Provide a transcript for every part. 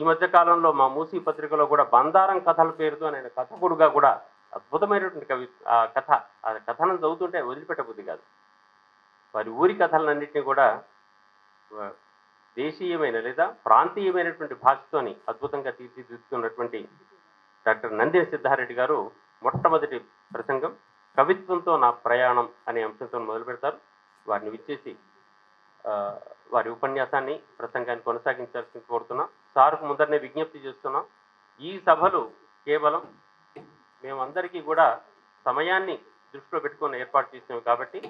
మధ్య కాలంలో మా మూసీ పత్రికలో కూడా బందారం కథల పేరుతో నేను కథకుడుగా కూడా అద్భుతమైనటువంటి కథ ఆ కథనం చదువుతుంటే వదిలిపెట్టబుద్ధి కాదు. వారి ఊరి కథలన్నింటినీ కూడా దేశీయమైన లేదా ప్రాంతీయమైనటువంటి భాషతోని అద్భుతంగా తీర్చిదిద్దుతున్నటువంటి డాక్టర్ నందిని సిద్ధారెడ్డి గారు మొట్టమొదటి ప్రసంగం కవిత్వంతో నా ప్రయాణం అనే అంశంతో మొదలు పెడతారు. వారిని విచ్చేసి వారి ఉపన్యాసాన్ని ప్రసంగాన్ని కొనసాగించాల్సి కోరుతున్నాం. సార్కు ముందరనే విజ్ఞప్తి చేస్తున్నాం, ఈ సభలు కేవలం మేమందరికీ కూడా సమయాన్ని దృష్టిలో పెట్టుకొని ఏర్పాటు చేసినాం కాబట్టి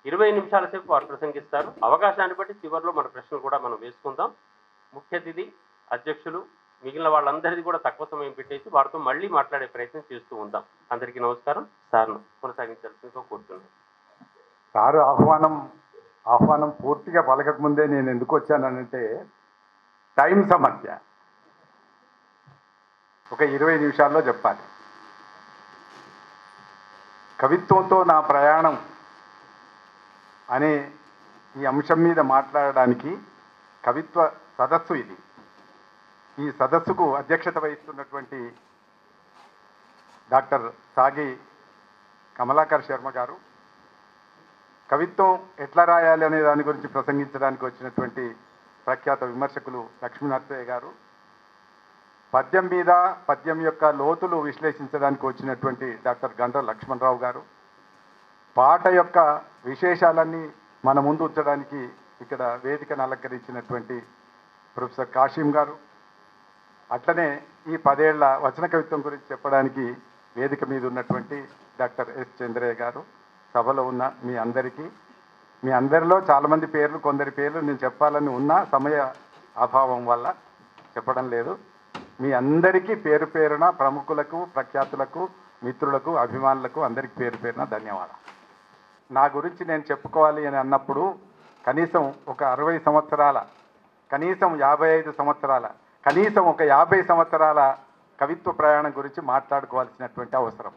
20 నిమిషాల సేపు వారు ప్రసంగిస్తారు. అవకాశాన్ని బట్టి చివరిలో మన ప్రశ్నలు కూడా మనం వేసుకుందాం. ముఖ్య అతిథి, అధ్యక్షులు, మిగిలిన వాళ్ళందరిది కూడా తక్కువ సమయం పెట్టేసి వారితో మళ్ళీ మాట్లాడే ప్రయత్నం చేస్తూ ఉంటాం. అందరికీ నమస్కారం. సార్ను కొనసాగించాల్సిందిగా కోరుతున్నాను. సారు ఆహ్వానం పూర్తిగా పలకకముందే నేను ఎందుకు వచ్చానంటే టైం సమస్య. ఒక 20 నిమిషాల్లో చెప్పాలి. కవిత్వంతో నా ప్రయాణం అనే ఈ అంశం మీద మాట్లాడడానికి కవిత్వ సదస్సు ఇది. ఈ సదస్సుకు అధ్యక్షత వహిస్తున్నటువంటి డాక్టర్ సాగి కమలాకర్ శర్మ గారు, కవిత్వం ఎట్లా రాయాలి అనే దాని గురించి ప్రసంగించడానికి వచ్చినటువంటి ప్రఖ్యాత విమర్శకులు లక్ష్మీనరసయ్య గారు, పద్యం మీద పద్యం యొక్క లోతులు విశ్లేషించడానికి వచ్చినటువంటి డాక్టర్ గండ్ర లక్ష్మణరావు గారు, పాట యొక్క విశేషాలన్నీ మన ముందు ఉంచడానికి ఇక్కడ వేదికను అలంకరించినటువంటి ప్రొఫెసర్ కాశీం గారు, అట్లనే ఈ 10 ఏళ్ల వచన కవిత్వం గురించి చెప్పడానికి వేదిక మీద ఉన్నటువంటి డాక్టర్ ఎస్ చంద్రయ్య గారు, సభలో ఉన్న మీ అందరిలో చాలామంది పేర్లు, కొందరి పేర్లు నేను చెప్పాలని ఉన్నా సమయ అభావం వల్ల చెప్పడం లేదు. మీ అందరికీ పేరు పేరున ప్రముఖులకు, ప్రఖ్యాతులకు, మిత్రులకు, అభిమానులకు అందరికీ పేరు పేరున ధన్యవాదాలు. నా గురించి నేను చెప్పుకోవాలి అని అన్నప్పుడు కనీసం ఒక 60 సంవత్సరాల, కనీసం 55 సంవత్సరాల, కనీసం ఒక 50 సంవత్సరాల కవిత్వ ప్రయాణం గురించి మాట్లాడుకోవాల్సినటువంటి అవసరం.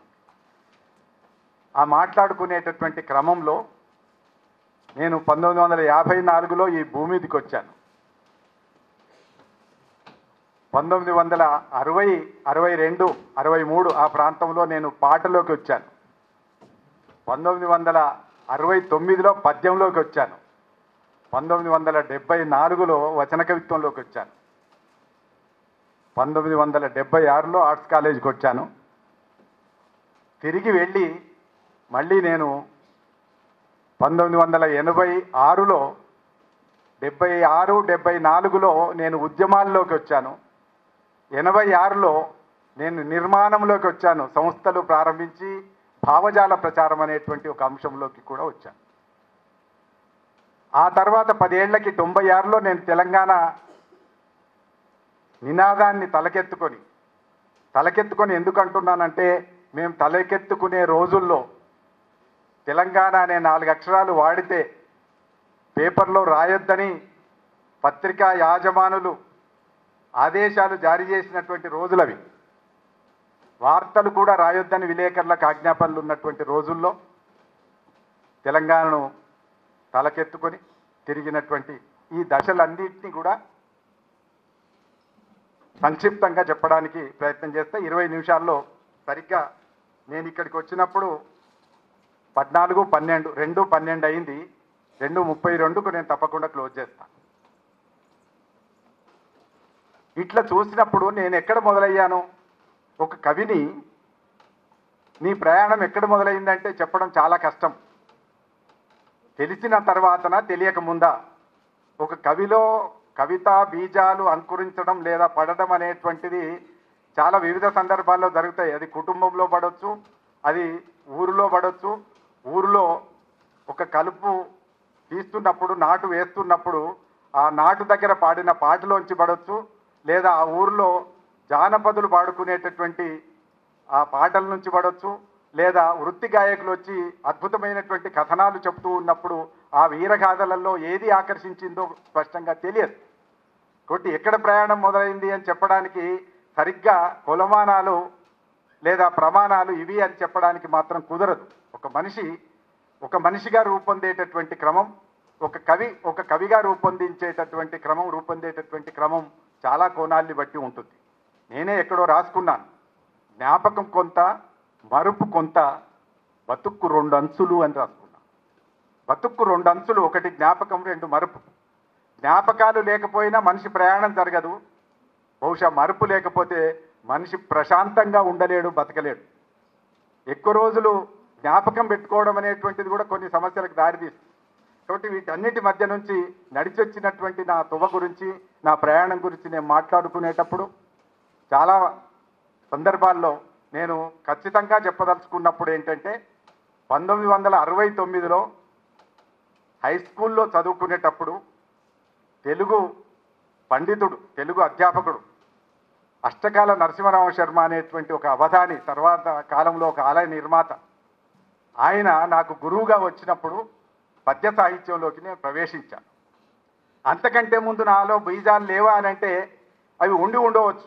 ఆ మాట్లాడుకునేటటువంటి క్రమంలో నేను 1954లో ఈ భూమి మీదకి వచ్చాను. 1960, 62, 63 ఆ ప్రాంతంలో నేను పాటలోకి వచ్చాను. 1969లో పద్యంలోకి వచ్చాను. 1974లో వచన కవిత్వంలోకి వచ్చాను. 1976లో ఆర్ట్స్ కాలేజీకి వచ్చాను. తిరిగి వెళ్ళి మళ్ళీ నేను 1986లో 76, 74లో నేను ఉద్యమాల్లోకి వచ్చాను. 86లో నేను నిర్మాణంలోకి వచ్చాను. సంస్థలు ప్రారంభించి భావజాల ప్రచారం అనేటువంటి ఒక అంశంలోకి కూడా వచ్చాను. ఆ తర్వాత 10 ఏళ్లకి 96లో నేను తెలంగాణ నినాదాన్ని తలకెత్తుకొని ఎందుకు అంటున్నానంటే, మేము తలకెత్తుకునే రోజుల్లో తెలంగాణ అనే 4 అక్షరాలు వాడితే పేపర్లో రాయొద్దని పత్రికా యాజమానులు ఆదేశాలు జారీ చేసినటువంటి రోజులవి. వార్తలు కూడా రాయొద్దని విలేకరులకు ఆజ్ఞాపనలు ఉన్నటువంటి రోజుల్లో తెలంగాణను తలకెత్తుకొని తిరిగినటువంటి ఈ దశలన్నింటినీ కూడా సంక్షిప్తంగా చెప్పడానికి ప్రయత్నం చేస్తే 20 నిమిషాల్లో సరిగ్గా నేను ఇక్కడికి వచ్చినప్పుడు 14, 12, 2:12 అయింది. 2:32కు నేను తప్పకుండా క్లోజ్ చేస్తాను. ఇట్లా చూసినప్పుడు నేను ఎక్కడ మొదలయ్యాను? ఒక కవిని నీ ప్రయాణం ఎక్కడ మొదలైందంటే చెప్పడం చాలా కష్టం. తెలిసిన తర్వాతనా తెలియక ముందా? ఒక కవిలో కవితా బీజాలు అంకురించడం లేదా పడడం అనేటువంటిది చాలా వివిధ సందర్భాల్లో జరుగుతాయి. అది కుటుంబంలో పడవచ్చు, అది ఊరిలో పడవచ్చు. ఊరిలో ఒక కలుపు తీస్తున్నప్పుడు, నాటు వేస్తున్నప్పుడు ఆ నాటు దగ్గర పాడిన పాటలోంచి పడవచ్చు, లేదా ఆ ఊరిలో జానపదులు పాడుకునేటటువంటి ఆ పాటల నుంచి పడవచ్చు, లేదా వృత్తి గాయకులు వచ్చి అద్భుతమైనటువంటి కథనాలు చెప్తూ ఉన్నప్పుడు ఆ వీరగాథలలో ఏది ఆకర్షించిందో స్పష్టంగా తెలియదు. కాబట్టి ఎక్కడ ప్రయాణం మొదలైంది అని చెప్పడానికి సరిగ్గా కొలమానాలు లేదా ప్రమాణాలు ఇవి అని చెప్పడానికి మాత్రం కుదరదు. ఒక మనిషిగా రూపొందేటటువంటి క్రమం, ఒక కవిగా రూపొందేటటువంటి క్రమం చాలా కోణాల్ని బట్టి ఉంటుంది. నేనే ఎక్కడో రాసుకున్నాను, జ్ఞాపకం కొంత, మరుపు కొంత, బతుక్కు 2 అంచులు అని రాసుకున్నాను. బతుక్కు 2 అంచులు, ఒకటి జ్ఞాపకం, 2 మరుపు. జ్ఞాపకాలు లేకపోయినా మనిషి ప్రయాణం జరగదు. బహుశా మరుపు లేకపోతే మనిషి ప్రశాంతంగా ఉండలేడు, బతకలేడు. ఎక్కువ రోజులు జ్ఞాపకం పెట్టుకోవడం అనేటువంటిది కూడా కొన్ని సమస్యలకు దారితీస్తుంది. కాబట్టి వీటన్నిటి మధ్య నుంచి నడిచొచ్చినటువంటి నా తువ గురించి, నా ప్రయాణం గురించి నేను మాట్లాడుకునేటప్పుడు చాలా సందర్భాల్లో నేను ఖచ్చితంగా చెప్పదలుచుకున్నప్పుడు ఏంటంటే, 1969లో హై స్కూల్లో చదువుకునేటప్పుడు తెలుగు పండితుడు, తెలుగు అధ్యాపకుడు అష్టకాల నరసింహరామ శర్మ అనేటువంటి ఒక అవధాని, తర్వాత కాలంలో ఒక ఆలయ నిర్మాత, ఆయన నాకు గురువుగా వచ్చినప్పుడు పద్య సాహిత్యంలోకి నేను ప్రవేశించాను. అంతకంటే ముందు నాలో బీజాలు లేవా అని అంటే అవి ఉండవచ్చు.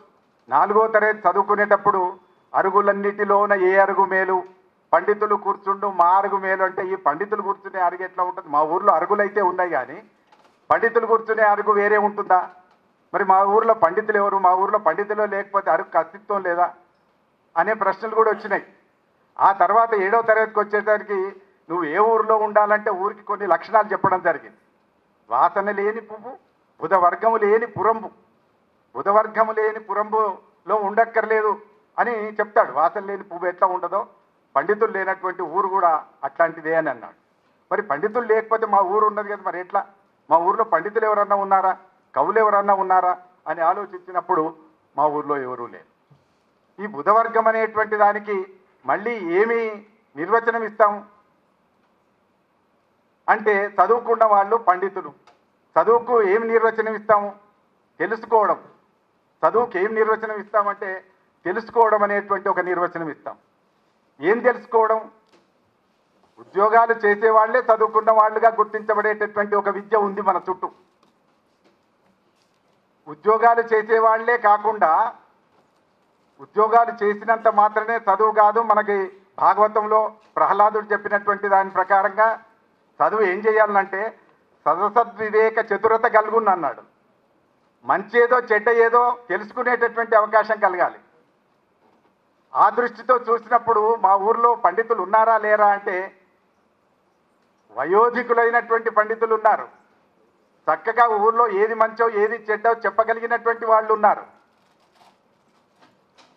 4వ తరగతి చదువుకునేటప్పుడు అరుగులన్నిటిలోన ఏ అరుగు మేలు, పండితులు కూర్చుండు మా అరుగు మేలు అంటే, ఈ పండితులు కూర్చునే అరుగు ఎట్లా ఉంటుంది? మా ఊర్లో అరుగులైతే ఉన్నాయి కానీ పండితులు కూర్చునే అరుగు వేరే ఉంటుందా? మరి మా ఊర్లో పండితులు ఎవరు? మా ఊర్లో పండితులు లేకపోతే అరుగుకు అస్తిత్వం లేదా అనే ప్రశ్నలు కూడా వచ్చినాయి. ఆ తర్వాత 7వ తరగతికి వచ్చేసరికి నువ్వు ఏ ఊరిలో ఉండాలంటే ఊరికి కొన్ని లక్షణాలు చెప్పడం జరిగింది. వాసన లేని పువ్వు, బుధవర్గము లేని పురంబు, బుధవర్గము లేని పురంబులో ఉండక్కర్లేదు అని చెప్తాడు. వాసన లేని పువ్వు ఎట్లా ఉండదో పండితులు లేనటువంటి ఊరు కూడా అట్లాంటిదే అని అన్నాడు. మరి పండితులు లేకపోతే మా ఊరు ఉన్నది కదా, మరి ఎట్లా? మా ఊర్లో పండితులు ఎవరన్నా ఉన్నారా, కవులు ఎవరన్నా ఉన్నారా అని ఆలోచించినప్పుడు మా ఊర్లో ఎవరూ లేరు. ఈ బుధవర్గం అనేటువంటి దానికి మళ్ళీ ఏమి నిర్వచనం ఇస్తాము అంటే, చదువుకున్న వాళ్ళు పండితులు. చదువుకు ఏమి నిర్వచనం ఇస్తాము? తెలుసుకోవడం. చదువుకు ఏం నిర్వచనం ఇస్తామంటే తెలుసుకోవడం అనేటువంటి ఒక నిర్వచనం ఇస్తాం. ఏం తెలుసుకోవడం? ఉద్యోగాలు చేసేవాళ్లే చదువుకున్న వాళ్ళుగా గుర్తించబడేటటువంటి ఒక విద్య ఉంది మన చుట్టూ. ఉద్యోగాలు చేసేవాళ్లే కాకుండా ఉద్యోగాలు చేసినంత మాత్రమే చదువు కాదు. మనకి భాగవతంలో ప్రహ్లాదుడు చెప్పినటువంటి దాని ప్రకారంగా చదువు ఏం చేయాలంటే సదసద్వివేక చతురత కలుగుని అన్నాడు. మంచి ఏదో చెడ్డ ఏదో తెలుసుకునేటటువంటి అవకాశం కలగాలి. ఆ దృష్టితో చూసినప్పుడు మా ఊర్లో పండితులు ఉన్నారా లేరా అంటే, వయోధికులైనటువంటి పండితులు ఉన్నారు. చక్కగా ఊర్లో ఏది మంచో ఏది చెడ్డో చెప్పగలిగినటువంటి వాళ్ళు ఉన్నారు.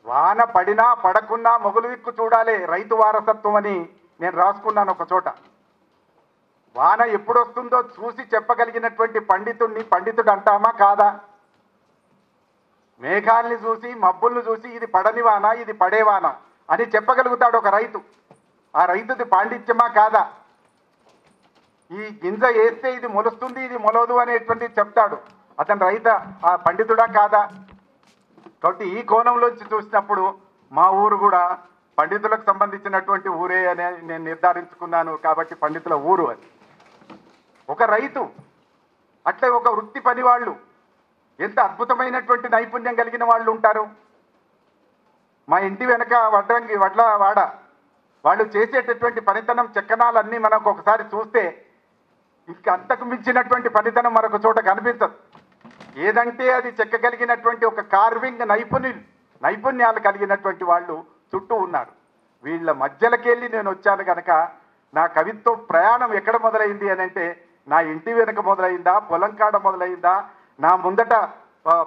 వాన పడినా పడకున్నా మొగులు దిక్కు చూడాలి, రైతు వారసత్వం అని నేను రాసుకున్నాను ఒక చోట. వాన ఎప్పుడు వస్తుందో చూసి చెప్పగలిగినటువంటి పండితుడిని పండితుడు అంటామా కాదా? మేఘాల్ని చూసి మబ్బుల్ని చూసి ఇది పడని వాన ఇది పడేవాన అని చెప్పగలుగుతాడు ఒక రైతు. ఆ రైతుది పాండిత్యమా కాదా? ఈ గింజ వేస్తే ఇది మొలుస్తుంది ఇది మొలవదు అనేటువంటి చెప్తాడు. అతను ఆ పండితుడా కాదా? కాబట్టి ఈ కోణంలోంచి చూసినప్పుడు మా ఊరు కూడా పండితులకు సంబంధించినటువంటి ఊరే అని నేను నిర్ధారించుకున్నాను. కాబట్టి పండితుల ఊరు అని. ఒక రైతు, అట్లే ఒక వృత్తి పని వాళ్ళు ఎంత అద్భుతమైనటువంటి నైపుణ్యం కలిగిన వాళ్ళు ఉంటారు. మా ఇంటి వెనక వడ్ల వాడ వాళ్ళు చేసేటటువంటి పనితనం చెక్కనాలన్నీ మనకు ఒకసారి చూస్తే ఇంకా అంతకు మించినటువంటి పనితనం మరొక చోట కనిపించదు. ఏదంటే అది చెక్కగలిగినటువంటి ఒక కార్వింగ్ నైపుణ్యాలు కలిగినటువంటి వాళ్ళు చుట్టూ ఉన్నారు. వీళ్ళ మధ్యలోకెళ్ళి నేను వచ్చాను కనుక నా కవిత్వ ప్రయాణం ఎక్కడ మొదలైంది అని అంటే, నా ఇంటి వెనుక మొదలైందా, పొలం కాడ మొదలైందా, నా ముందట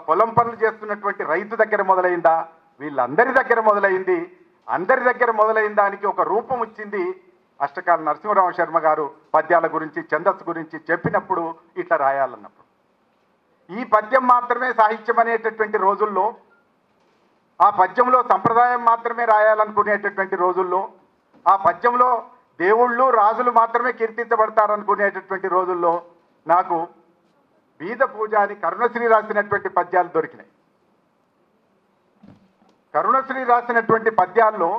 పొలం పనులు చేస్తున్నటువంటి రైతు దగ్గర మొదలైందా, వీళ్ళందరి దగ్గర మొదలైంది. అందరి దగ్గర మొదలైన దానికి ఒక రూపం వచ్చింది. అష్టకాల నరసింహరామ శర్మ గారు పద్యాల గురించి, ఛందస్సు గురించి చెప్పినప్పుడు ఇట్లా రాయాలన్నప్పుడు, ఈ పద్యం మాత్రమే సాహిత్యం అనేటటువంటి రోజుల్లో, ఆ పద్యంలో సంప్రదాయం మాత్రమే రాయాలనుకునేటటువంటి రోజుల్లో, ఆ పద్యంలో దేవుళ్ళు రాజులు మాత్రమే కీర్తించబడతారనుకునేటటువంటి రోజుల్లో నాకు బీద పూజ అని కరుణశ్రీ రాసినటువంటి పద్యాలు దొరికినాయి. కరుణశ్రీ రాసినటువంటి పద్యాల్లో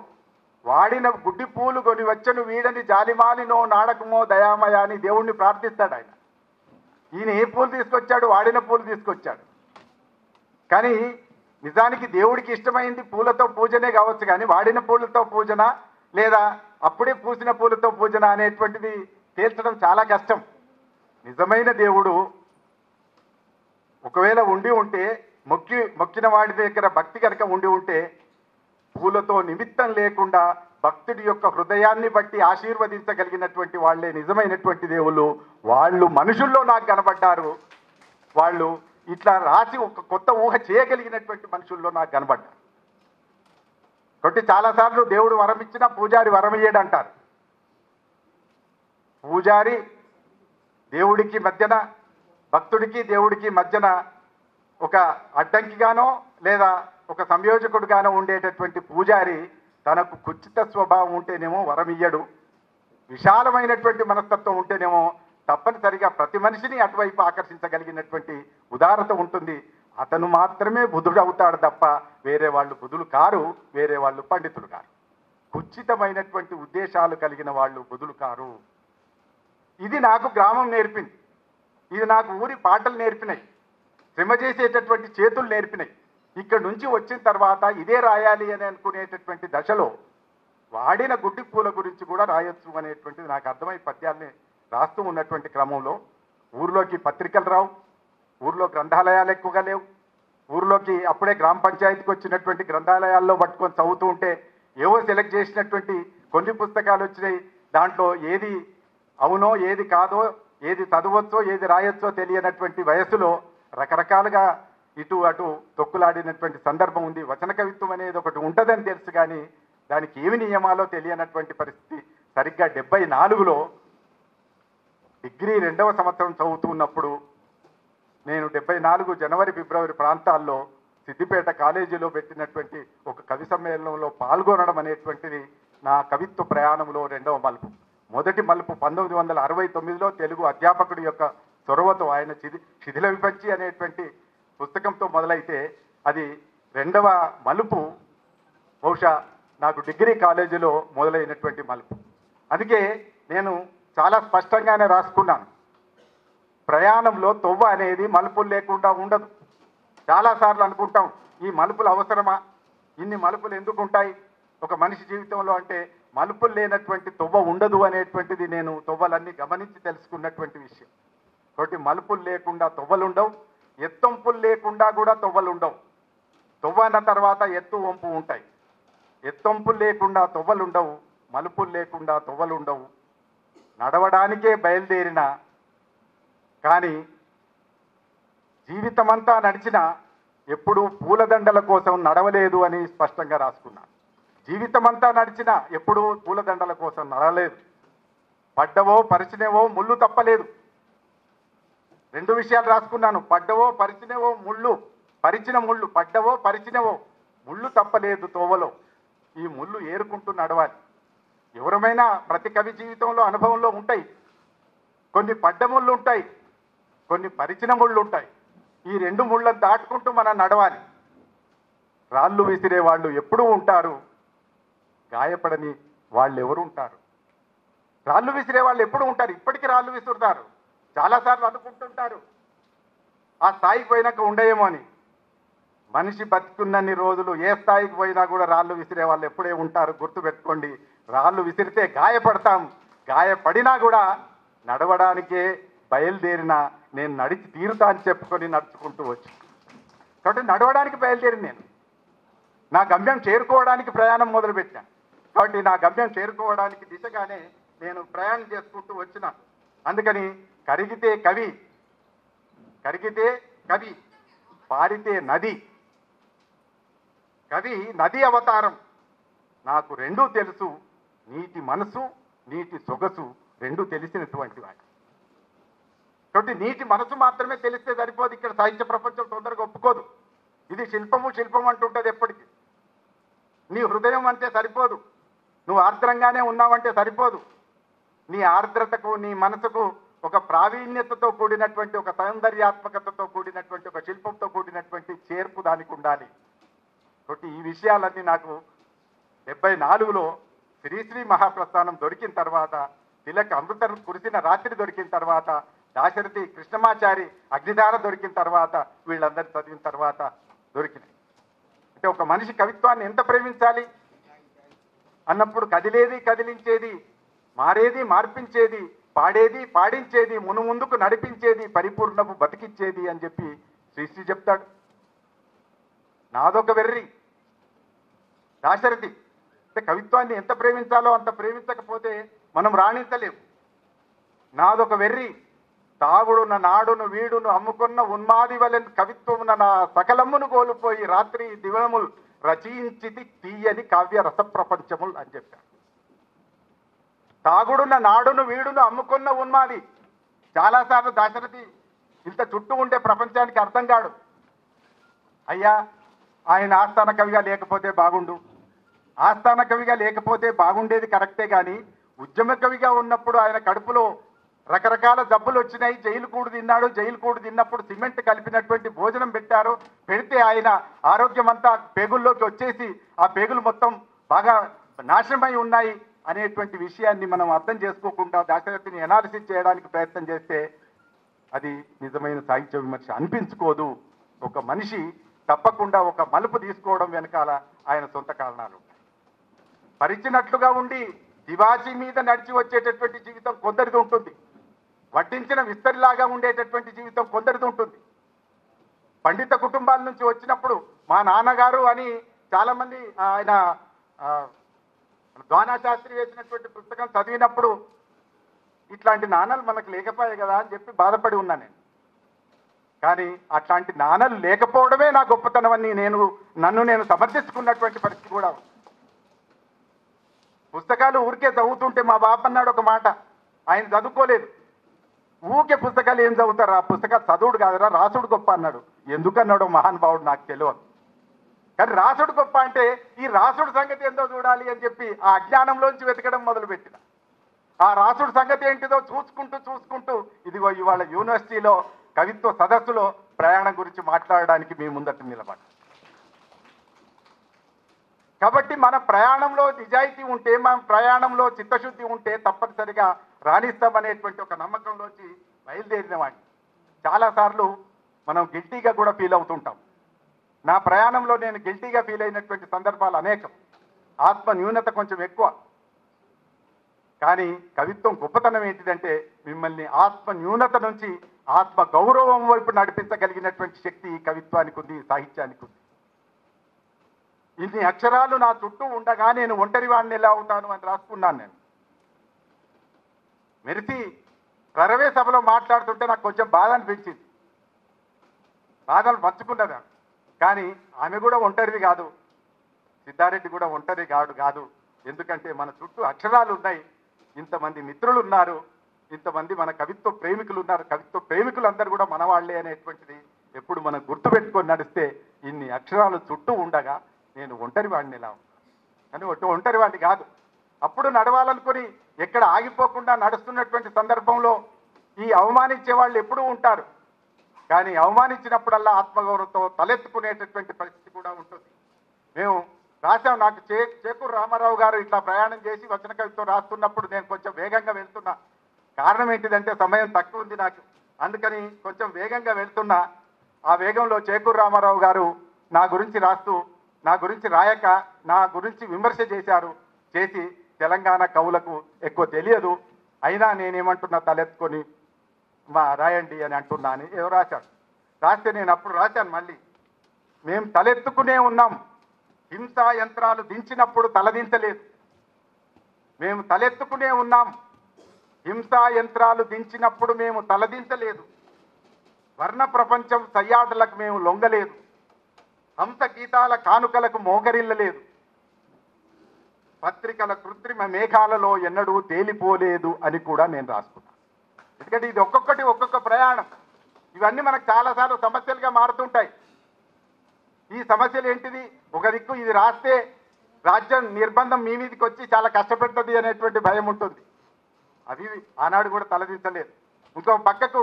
వాడిన గుడ్డి పూలు కొని వచ్చను వీడని జాలిమాలినో నాడకమో దయామయ అని దేవుణ్ణి ప్రార్థిస్తాడు ఆయన. ఈయన ఏ పూలు తీసుకొచ్చాడు? వాడిన పూలు తీసుకొచ్చాడు. కానీ నిజానికి దేవుడికి ఇష్టమైంది పూలతో పూజనే కావచ్చు, కానీ వాడిన పూలతో పూజన లేదా అప్పుడే పూసిన పూలతో పూజన అనేటువంటిది తేల్చడం చాలా కష్టం. నిజమైన దేవుడు ఒకవేళ ఉండి ఉంటే మొక్కిన వాడి దగ్గర భక్తి కనుక ఉండి ఉంటే పూలతో నిమిత్తం లేకుండా భక్తుడి యొక్క హృదయాన్ని బట్టి ఆశీర్వదించగలిగినటువంటి వాళ్ళే నిజమైనటువంటి దేవుళ్ళు. వాళ్ళు మనుషుల్లో నాకు కనబడ్డారు. వాళ్ళు ఇట్లా రాసి ఒక కొత్త ఊహ చేయగలిగినటువంటి మనుషుల్లో నాకు కనబడ్డారు. కాబట్టి చాలాసార్లు దేవుడు వరం ఇచ్చినా పూజారి వరం ఇయ్యడు అంటారు. పూజారి దేవుడికి మధ్యన, భక్తుడికి దేవుడికి మధ్యన ఒక అడ్డంకిగానో లేదా ఒక సంయోజకుడుగానో ఉండేటటువంటి పూజారి తనకు కుచిత స్వభావం ఉంటేనేమో వరం ఇయ్యడు, విశాలమైనటువంటి మనస్తత్వం ఉంటేనేమో తప్పనిసరిగా ప్రతి మనిషిని అటువైపు ఆకర్షించగలిగినటువంటి ఉదారత ఉంటుంది. అతను మాత్రమే బుధుడు అవుతాడు తప్ప వేరే వాళ్ళు బుధులు కారు, వేరే వాళ్ళు పండితులు కారు. కుచితమైనటువంటి ఉద్దేశాలు కలిగిన వాళ్ళు బుధులు కారు. ఇది నాకు గ్రామం నేర్పింది. ఇది నాకు ఊరి పాటలు నేర్పినాయి, శ్రమ చేసేటటువంటి చేతులు నేర్పినాయి. ఇక్కడ నుంచి వచ్చిన తర్వాత ఇదే రాయాలి అని అనుకునేటటువంటి దశలో వాడిన గుడ్డి పూల గురించి కూడా రాయొచ్చు అనేటువంటిది నాకు అర్థమై పద్యాల్ని రాస్తూ ఉన్నటువంటి క్రమంలో ఊర్లోకి పత్రికలు రావు, ఊర్లో గ్రంథాలయాలు ఎక్కువగా లేవు. ఊర్లోకి అప్పుడే గ్రామ పంచాయతీకి వచ్చినటువంటి గ్రంథాలయాల్లో పట్టుకొని చదువుతూ ఉంటే ఏవో సెలెక్ట్ చేసినటువంటి కొన్ని పుస్తకాలు వచ్చినాయి. దాంట్లో ఏది అవునో ఏది కాదో, ఏది చదవచ్చో ఏది రాయొచ్చో తెలియనటువంటి వయసులో రకరకాలుగా ఇటు అటు తొక్కులాడినటువంటి సందర్భం ఉంది. వచన కవిత్వం అనేది ఒకటి ఉంటుందని తెలుసు, కానీ దానికి ఏమి నియమాలో తెలియనటువంటి పరిస్థితి. సరిగ్గా 74లో డిగ్రీ 2వ సంవత్సరం చదువుతున్నప్పుడు నేను 74 జనవరి ఫిబ్రవరి ప్రాంతాల్లో సిద్దిపేట కాలేజీలో పెట్టినటువంటి ఒక కవి సమ్మేళనంలో పాల్గొనడం అనేటువంటిది నా కవిత్వ ప్రయాణంలో 2వ మలుపు. మొదటి మలుపు 1969లో తెలుగు అధ్యాపకుడి యొక్క చొరవతో ఆయన శిథిల విపంచి అనేటువంటి పుస్తకంతో మొదలైతే అది 2వ మలుపు బహుశా నాకు డిగ్రీ కాలేజీలో మొదలైనటువంటి మలుపు. అందుకే నేను చాలా స్పష్టంగానే రాసుకున్నాను, ప్రయాణంలో తొవ్వ అనేది మలుపులు లేకుండా ఉండదు. చాలాసార్లు అనుకుంటాం ఈ మలుపులు అవసరమా, ఇన్ని మలుపులు ఎందుకు ఉంటాయి ఒక మనిషి జీవితంలో అంటే మలుపులు లేనటువంటి తొవ్వ ఉండదు అనేటువంటిది నేను తొవ్వలన్నీ గమనించి తెలుసుకున్నటువంటి విషయం. కాబట్టి మలుపులు లేకుండా తొవ్వలు ఉండవు, ఎత్తొంపులు లేకుండా కూడా తొవ్వలు ఉండవు. తొవ్వ అన్న తర్వాత ఎత్తు వంపు ఉంటాయి. ఎత్తొంపులు లేకుండా తొవ్వలు ఉండవు, మలుపులు లేకుండా తొవ్వలు ఉండవు. నడవడానికే బయలుదేరిన కానీ జీవితమంతా నడిచిన ఎప్పుడూ పూలదండల కోసం నడవలేదు అని స్పష్టంగా రాసుకున్నాను. జీవితమంతా నడిచిన ఎప్పుడూ పూలదండల కోసం నడవలేదు. పడ్డవో పరిచినవో ముళ్ళు తప్పలేదు. 2 విషయాలు రాసుకున్నాను, పడ్డవో పరిచినవో ముళ్ళు, పరిచిన ముళ్ళు, పడ్డవో పరిచినవో ముళ్ళు తప్పలేదు తోవలో. ఈ ముళ్ళు ఏరుకుంటూ నడవాలి. ఎవరమైనా ప్రతి కవి జీవితంలో అనుభవంలో ఉంటాయి. కొన్ని పడ్డ ముళ్ళు ఉంటాయి, కొన్ని పరిచిన ముళ్ళు ఉంటాయి. ఈ 2 ముళ్ళను దాటుకుంటూ మనం నడవాలి. రాళ్ళు విసిరే వాళ్ళు ఎప్పుడూ ఉంటారు, గాయపడని వాళ్ళు ఎవరు ఉంటారు? రాళ్ళు విసిరే వాళ్ళు ఎప్పుడు ఉంటారు, ఇప్పటికీ రాళ్ళు విసురుతారు. చాలాసార్లు అనుకుంటుంటారు ఆ స్థాయికి పోయినాక ఉండయేమో అని. మనిషి బతుకున్నన్ని రోజులు ఏ స్థాయికి పోయినా కూడా రాళ్ళు విసిరే వాళ్ళు ఎప్పుడే ఉంటారు. గుర్తుపెట్టుకోండి, రాళ్ళు విసిరితే గాయపడతాం, గాయపడినా కూడా నడవడానికే బయలుదేరిన నేను నడిచి తీరుతా అని చెప్పుకొని నడుచుకుంటూ వచ్చి, కాబట్టి నడవడానికి బయలుదేరింది నేను. నా గమ్యం చేరుకోవడానికి ప్రయాణం మొదలుపెట్టాను. కాబట్టి నా గమ్యం చేరుకోవడానికి దిశగానే నేను ప్రయాణం చేసుకుంటూ వచ్చిన. అందుకని కరిగితే కవి, కరిగితే కవి, పారితే నది. కవి నది అవతారం. నాకు 2 తెలుసు, నీటి మనసు నీటి సొగసు 2 తెలిసినటువంటి వాడు. కాబట్టి నీటి మనసు మాత్రమే తెలిస్తే సరిపోదు. ఇక్కడ సాహిత్య ప్రపంచం తొందరగా ఒప్పుకోదు. ఇది శిల్పము శిల్పం అంటుంటుంది ఎప్పటికీ. నీ హృదయం అంటే సరిపోదు, నువ్వు ఆర్ద్రంగానే ఉన్నావంటే సరిపోదు. నీ ఆర్ద్రతకు, నీ మనసుకు ఒక ప్రావీణ్యతతో కూడినటువంటి, ఒక సౌందర్యాత్మకతతో కూడినటువంటి, ఒక శిల్పంతో కూడినటువంటి చేర్పు దానికి ఉండాలి. కాబట్టి ఈ విషయాలన్నీ నాకు 74లో శ్రీశ్రీ మహాప్రస్థానం దొరికిన తర్వాత, తిలక్ అమృత కురిసిన రాత్రి దొరికిన తర్వాత, దాశరథి కృష్ణమాచారి అగ్నిధార దొరికిన తర్వాత, వీళ్ళందరూ చదివిన తర్వాత దొరికినాయి. అంటే ఒక మనిషి కవిత్వాన్ని ఎంత ప్రేమించాలి అన్నప్పుడు కదిలేది కదిలించేది, మారేది మార్పించేది, పాడేది పాడించేది, మునుముందుకు నడిపించేది, పరిపూర్ణపు బతికిచ్చేది అని చెప్పి శ్రీశ్రీ చెప్తాడు. నాదొక వెర్రి దాశరథి. అంటే కవిత్వాన్ని ఎంత ప్రేమించాలో అంత ప్రేమించకపోతే మనం రాణించలేము. నాదొక వెర్రి తాగుడున నాడును వీడును అమ్ముకున్న ఉన్మాది వలెన్ కవిత్వమున నా సకలమ్మును కోల్పోయి రాత్రి దివనములు రచయించితి తీయని కావ్య రస ప్రపంచములు అని చెప్పారు. తాగుడున్న నాడును వీడును అమ్ముకున్న ఉన్మాది. చాలాసార్లు దాశరథి ఇంత చుట్టూ ఉండే ప్రపంచానికి అర్థం కాడు. అయ్యా ఆయన ఆస్థాన కవిగా లేకపోతే బాగుండు, ఆస్థాన కవిగా లేకపోతే బాగుండేది కరెక్టే, కానీ ఉద్యమ కవిగా ఉన్నప్పుడు ఆయన కడుపులో రకరకాల జబ్బులు వచ్చినాయి, జైలు కూడు తిన్నాడు. జైలు కూడు తిన్నప్పుడు సిమెంట్ కలిపినటువంటి భోజనం పెట్టారు. పెడితే ఆయన ఆరోగ్యం అంతా పేగుల్లోకి వచ్చేసి ఆ పేగులు మొత్తం బాగా నాశనమై ఉన్నాయి అనేటువంటి విషయాన్ని మనం అర్థం చేసుకోకుండా దాశరథిని ఎనాలిసిస్ చేయడానికి ప్రయత్నం చేస్తే అది నిజమైన సాహిత్య విమర్శ అనిపించుకోదు. ఒక మనిషి తప్పకుండా ఒక మలుపు తీసుకోవడం వెనకాల ఆయన సొంత కారణాలు. పరిచినట్లుగా ఉండి దివాజీ మీద నడిచి వచ్చేటటువంటి జీవితం కొందరిది ఉంటుంది. వడ్డించిన విస్తరిలాగా ఉండేటటువంటి జీవితం కొందరిది ఉంటుంది. పండిత కుటుంబాల నుంచి వచ్చినప్పుడు మా నాన్నగారు అని చాలామంది ఆయన ద్వానా శాస్త్రి వేసినటువంటి పుస్తకం చదివినప్పుడు ఇట్లాంటి నాన్నలు మనకు లేకపోయాయి కదా అని చెప్పి బాధపడి ఉన్నా నేను. కానీ అట్లాంటి నాన్నలు లేకపోవడమే నా గొప్పతనం అని నన్ను నేను సమర్థించుకున్నటువంటి పరిస్థితి కూడా ఉంది. పుస్తకాలు ఊరికే చదువుతుంటే మా బాప అన్నాడు ఒక మాట, ఆయన చదువుకోలేదు. ఊరికే పుస్తకాలు ఏం చదువుతారు, ఆ పుస్తకాలు చదువుడు కాదురా రాసుడు గొప్ప అన్నాడు. ఎందుకన్నాడు మహానుభావుడు నాకు తెలియదు. కానీ రాసుడు గొప్ప అంటే ఈ రాసుడు సంగతి ఏందో చూడాలి అని చెప్పి ఆ అజ్ఞానంలోంచి వెతకడం మొదలుపెట్టిన. ఆ రాసుడు సంగతి ఏంటిదో చూసుకుంటూ ఇదిగో ఇవాళ యూనివర్సిటీలో కవిత్వ సదస్సులో ప్రయాణం గురించి మాట్లాడడానికి మీ ముందట నిలబడి. కాబట్టి మన ప్రయాణంలో నిజాయితీ ఉంటే, మన ప్రయాణంలో చిత్తశుద్ధి ఉంటే తప్పనిసరిగా రాణిస్తామనేటువంటి ఒక నమ్మకంలోంచి బయలుదేరిన వాడిని. చాలాసార్లు మనం గిల్టీగా కూడా ఫీల్ అవుతుంటాం. నా ప్రయాణంలో నేను గిల్టీగా ఫీల్ అయినటువంటి సందర్భాలు అనేకం. ఆత్మ న్యూనత కొంచెం ఎక్కువ. కానీ కవిత్వం గొప్పతనం ఏంటిదంటే మిమ్మల్ని ఆత్మ న్యూనత నుంచి ఆత్మ గౌరవం వైపు నడిపించగలిగినటువంటి శక్తి ఈ కవిత్వానికి ఉంది, సాహిత్యానికి ఉంది. ఇన్ని అక్షరాలు నా చుట్టూ ఉండగా నేను ఒంటరి వాడిని ఎలా అవుతాను అని రాసుకున్నాను నేను. మెరిసి ప్రరవే సభలో మాట్లాడుతుంటే నాకు కొంచెం బాధ అనిపించింది. బాధలు పంచుకున్నదా. కానీ ఆమె కూడా ఒంటరిది కాదు, సిద్ధారెడ్డి కూడా ఒంటరి కాదు. ఎందుకంటే మన చుట్టూ అక్షరాలు ఉన్నాయి, ఇంతమంది మిత్రులు ఉన్నారు, ఇంతమంది మన కవిత్వ ప్రేమికులు ఉన్నారు. కవిత్వ ప్రేమికులందరూ కూడా మన వాళ్ళే అనేటువంటిది ఎప్పుడు మనం గుర్తుపెట్టుకొని నడిస్తే ఇన్ని అక్షరాలు చుట్టూ ఉండగా నేను ఒంటరి వాడిని ఎలా కానీ ఒంటరి వాడిని కాదు. అప్పుడు నడవాలనుకుని ఎక్కడ ఆగిపోకుండా నడుస్తున్నటువంటి సందర్భంలో ఈ అవమానించే వాళ్ళు ఎప్పుడూ ఉంటారు. కానీ అవమానించినప్పుడల్లా ఆత్మగౌరవంతో తలెత్తుకునేటటువంటి పరిస్థితి కూడా ఉంటుంది. మేము రాశాం. నాకు చేకూరు రామారావు గారు ఇట్లా ప్రయాణం చేసి వచన కవిత్వం రాస్తున్నప్పుడు నేను కొంచెం వేగంగా వెళ్తున్నా. కారణం ఏంటిదంటే సమయం తక్కువ ఉంది నాకు, అందుకని కొంచెం వేగంగా వెళ్తున్నా. ఆ వేగంలో చేకూరు రామారావు గారు నా గురించి రాస్తూ, నా గురించి రాయక నా గురించి విమర్శ చేసి తెలంగాణ కవులకు ఎక్కువ తెలియదు, అయినా నేనేమంటున్నా తలెత్తుకొని రాయండి అని అంటున్నా అని ఏదో రాశాడు. రాస్తే నేను అప్పుడు రాశాను మళ్ళీ, మేము తలెత్తుకునే ఉన్నాం, హింసా యంత్రాలు దించినప్పుడు తలదించలేదు. మేము తలెత్తుకునే ఉన్నాం, హింసా యంత్రాలు దించినప్పుడు మేము తలదించలేదు. వర్ణ ప్రపంచం సయ్యాటలకు మేము లొంగలేదు, హంస గీతాల కానుకలకు మోకరిల్లలేదు, పత్రికల కృత్రిమ మేఘాలలో ఎన్నడూ తేలిపోలేదు అని కూడా నేను రాసుకున్నాను. ఎందుకంటే ఇది ఒక్కొక్క ప్రయాణం. ఇవన్నీ మనకు చాలాసార్లు సమస్యలుగా మారుతుంటాయి. ఈ సమస్యలు ఏంటిది, ఒక దిక్కు ఇది రాస్తే రాజ్యం నిర్బంధం మీ మీదకి వచ్చి చాలా కష్టపెడుతుంది అనేటువంటి భయం ఉంటుంది. అవి ఆనాడు కూడా తలదించలేదు. ఇంకో పక్కకు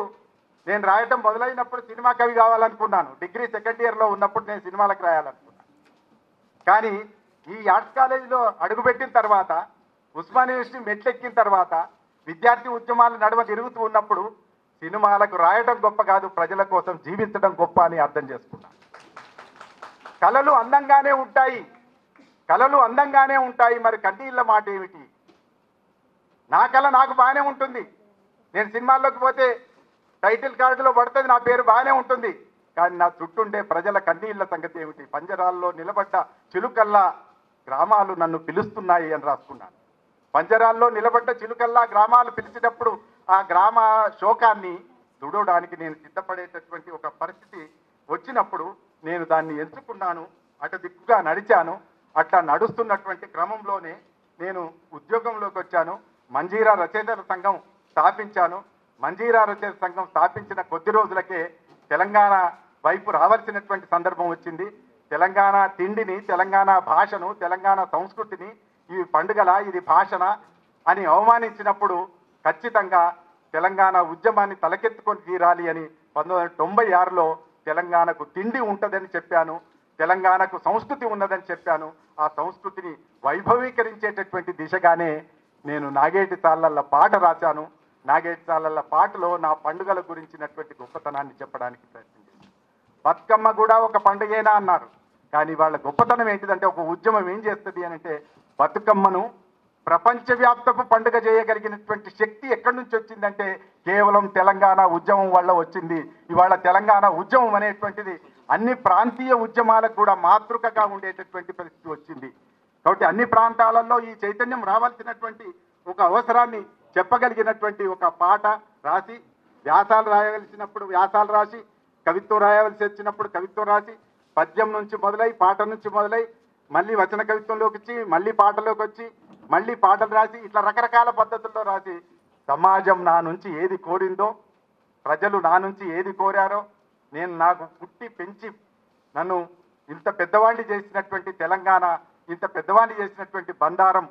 నేను రాయటం మొదలైనప్పుడు సినిమా కవి కావాలనుకున్నాను. డిగ్రీ సెకండ్ ఇయర్లో ఉన్నప్పుడు నేను సినిమాలకు రాయాలనుకున్నాను. కానీ ఈ ఆర్ట్స్ కాలేజీలో అడుగుపెట్టిన తర్వాత, ఉస్మానియా యూనివర్సిటీ మెట్లెక్కిన తర్వాత, విద్యార్థి ఉద్యమాలు నడుమ తిరుగుతూ ఉన్నప్పుడు సినిమాలకు రాయడం గొప్ప కాదు, ప్రజల కోసం జీవించడం గొప్ప అని అర్థం చేసుకున్నాను. కళలు అందంగానే ఉంటాయి, మరి కన్నీళ్ళ మాట ఏమిటి? నా కళ నాకు బాగానే ఉంటుంది. నేను సినిమాల్లోకి పోతే టైటిల్ కార్డులో పడుతుంది, నా పేరు బాగానే ఉంటుంది. కానీ నా చుట్టుండే ప్రజల కన్నీళ్ల సంగతి ఏమిటి? పంజరాల్లో నిలబడ్డ చిలుకల్లా గ్రామాలు నన్ను పిలుస్తున్నాయి అని రాసుకున్నాను. పంజరాల్లో నిలబడ్డ చిలుకల్లా గ్రామాలు పిలిచినప్పుడు ఆ గ్రామ శోకాన్ని దుడవడానికి నేను సిద్ధపడేటటువంటి ఒక పరిస్థితి వచ్చినప్పుడు నేను దాన్ని ఎంచుకున్నాను. అటు దిక్కుగా నడిచాను. అట్లా నడుస్తున్నటువంటి క్రమంలోనే నేను ఉద్యోగంలోకి వచ్చాను. మంజీరా రచయితల సంఘం స్థాపించాను. మంజీరా రచయిత సంఘం స్థాపించిన కొద్ది రోజులకే తెలంగాణ వైపు రావాల్సినటువంటి సందర్భం వచ్చింది. తెలంగాణ తిండిని, తెలంగాణ భాషను, తెలంగాణ సంస్కృతిని ఈ పండుగల, ఇది భాషణ అని అవమానించినప్పుడు ఖచ్చితంగా తెలంగాణ ఉద్యమాన్ని తలకెత్తుకొని తీరాలి అని 1996లో తెలంగాణకు తిండి ఉంటుందని చెప్పాను. తెలంగాణకు సంస్కృతి ఉన్నదని చెప్పాను. ఆ సంస్కృతిని వైభవీకరించేటటువంటి దిశగానే నేను నాగేటి తాళ్ళల్ల పాట రాశాను. నాగేటి తాళ్ళల్ల పాటలో నా పండుగల గురించినటువంటి గొప్పతనాన్ని చెప్పడానికి ప్రయత్నం చేశాను. బతుకమ్మ కూడా ఒక పండుగేనా అన్నారు. కానీ వాళ్ళ గొప్పతనం ఏంటిదంటే, ఒక ఉద్యమం ఏం చేస్తుంది అని అంటే, బతుకమ్మను ప్రపంచవ్యాప్తపు పండుగ చేయగలిగినటువంటి శక్తి ఎక్కడి నుంచి వచ్చిందంటే కేవలం తెలంగాణ ఉద్యమం వల్ల వచ్చింది. ఇవాళ తెలంగాణ ఉద్యమం అనేటువంటిది అన్ని ప్రాంతీయ ఉద్యమాలకు కూడా మాతృకగా ఉండేటటువంటి పరిస్థితి వచ్చింది. కాబట్టి అన్ని ప్రాంతాలలో ఈ చైతన్యం రావాల్సినటువంటి ఒక అవసరాన్ని చెప్పగలిగినటువంటి ఒక పాట రాసి, వ్యాసాలు రాయవలసినప్పుడు వ్యాసాలు రాసి, కవిత్వం రాయవలసి వచ్చినప్పుడు కవిత్వం రాసి, పద్యం నుంచి మొదలై, పాట నుంచి మొదలై, మళ్ళీ వచన కవిత్వంలోకి వచ్చి, మళ్ళీ పాటలోకి వచ్చి, మళ్ళీ పాటలు రాసి, ఇట్లా రకరకాల పద్ధతుల్లో రాసి సమాజం నా నుంచి ఏది కోరిందో, ప్రజలు నా నుంచి ఏది కోరారో, నేను నాకు పుట్టి పెంచి నన్ను ఇంత పెద్దవాడిని చేసినటువంటి తెలంగాణ, ఇంత పెద్దవాడిని చేసినటువంటి బండారం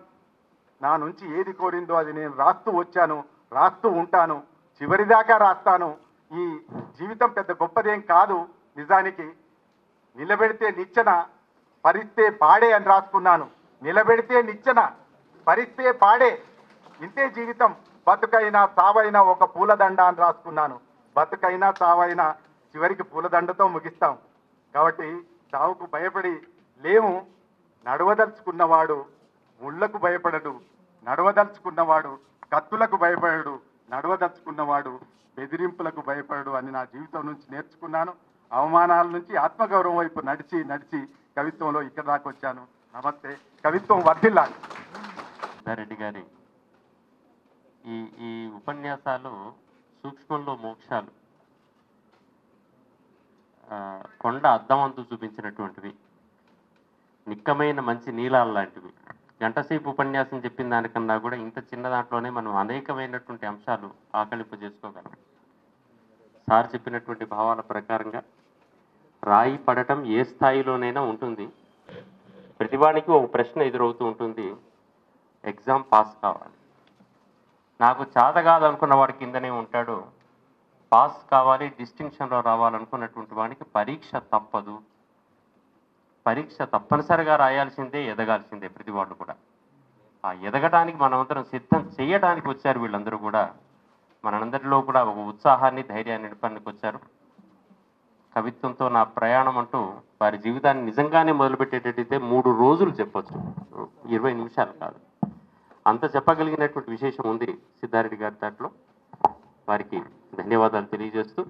నా నుంచి ఏది కోరిందో అది నేను రాస్తూ వచ్చాను, రాస్తూ ఉంటాను, చివరిదాకా రాస్తాను. ఈ జీవితం పెద్ద గొప్పదేం కాదు. నిజానికి నిలబెడితే నిచ్చెన, పరిస్తే పాడే అని రాసుకున్నాను. నిలబెడితే నిచ్చెన, పరిస్తే పాడే, ఇంతే జీవితం. బతుకైనా సావైనా ఒక పూలదండ అని రాసుకున్నాను. బతుకైనా సావైనా చివరికి పూలదండతో ముగిస్తాం. కాబట్టి సావుకు భయపడి లేము. నడవదలుచుకున్నవాడు ముళ్లకు భయపడడు, నడవదలుచుకున్నవాడు కత్తులకు భయపడడు, నడవదలుచుకున్నవాడు బెదిరింపులకు భయపడడు అని నా జీవితం నుంచి నేర్చుకున్నాను. అవమానాల నుంచి ఆత్మగౌరవం వైపు నడిచి నడిచి కవిత్వంలో ఇక్కడ దాకా వచ్చాను. నమస్తే. కవిత్వం వర్ధిల్లాలి. రెడ్డి గారి ఈ ఉపన్యాసాలు సూక్ష్మంలో మోక్షాలు, కొండ అద్దమంతు చూపించినటువంటివి, నిక్కమైన మంచి నీలాలు లాంటివి. గంటసేపు ఉపన్యాసం చెప్పిన దానికన్నా కూడా ఇంత చిన్న దాంట్లోనే మనం అనేకమైనటువంటి అంశాలు ఆకలింపు చేసుకోగలం. సార్ చెప్పినటువంటి భావాల ప్రకారంగా రాయి పడటం ఏ స్థాయిలోనైనా ఉంటుంది. ప్రతివానికి ఒక ప్రశ్న ఎదురవుతూ ఉంటుంది, ఎగ్జామ్ పాస్ కావాలి. నాకు చేత కాదనుకున్న వాడి కిందనే ఉంటాడు. పాస్ కావాలి, డిస్టింక్షన్లో రావాలనుకున్నటువంటి వాడికి పరీక్ష తప్పదు. పరీక్ష తప్పనిసరిగా రాయాల్సిందే, ఎదగాల్సిందే ప్రతి వాళ్ళు కూడా. ఆ ఎదగడానికి మనమందరం సిద్ధం చేయడానికి వచ్చారు వీళ్ళందరూ కూడా. మనందరిలో కూడా ఒక ఉత్సాహాన్ని, ధైర్యాన్ని నింపడానికి వచ్చారు. కవిత్వంతో నా ప్రయాణం అంటూ వారి జీవితాన్ని నిజంగానే మొదలుపెట్టేటట్టయితే 3 రోజులు చెప్పొచ్చు, 20 నిమిషాలు కాదు. అంత చెప్పగలిగినటువంటి విశేషం ఉంది సిద్ధారెడ్డి గారి దాంట్లో. వారికి ధన్యవాదాలు తెలియజేస్తూ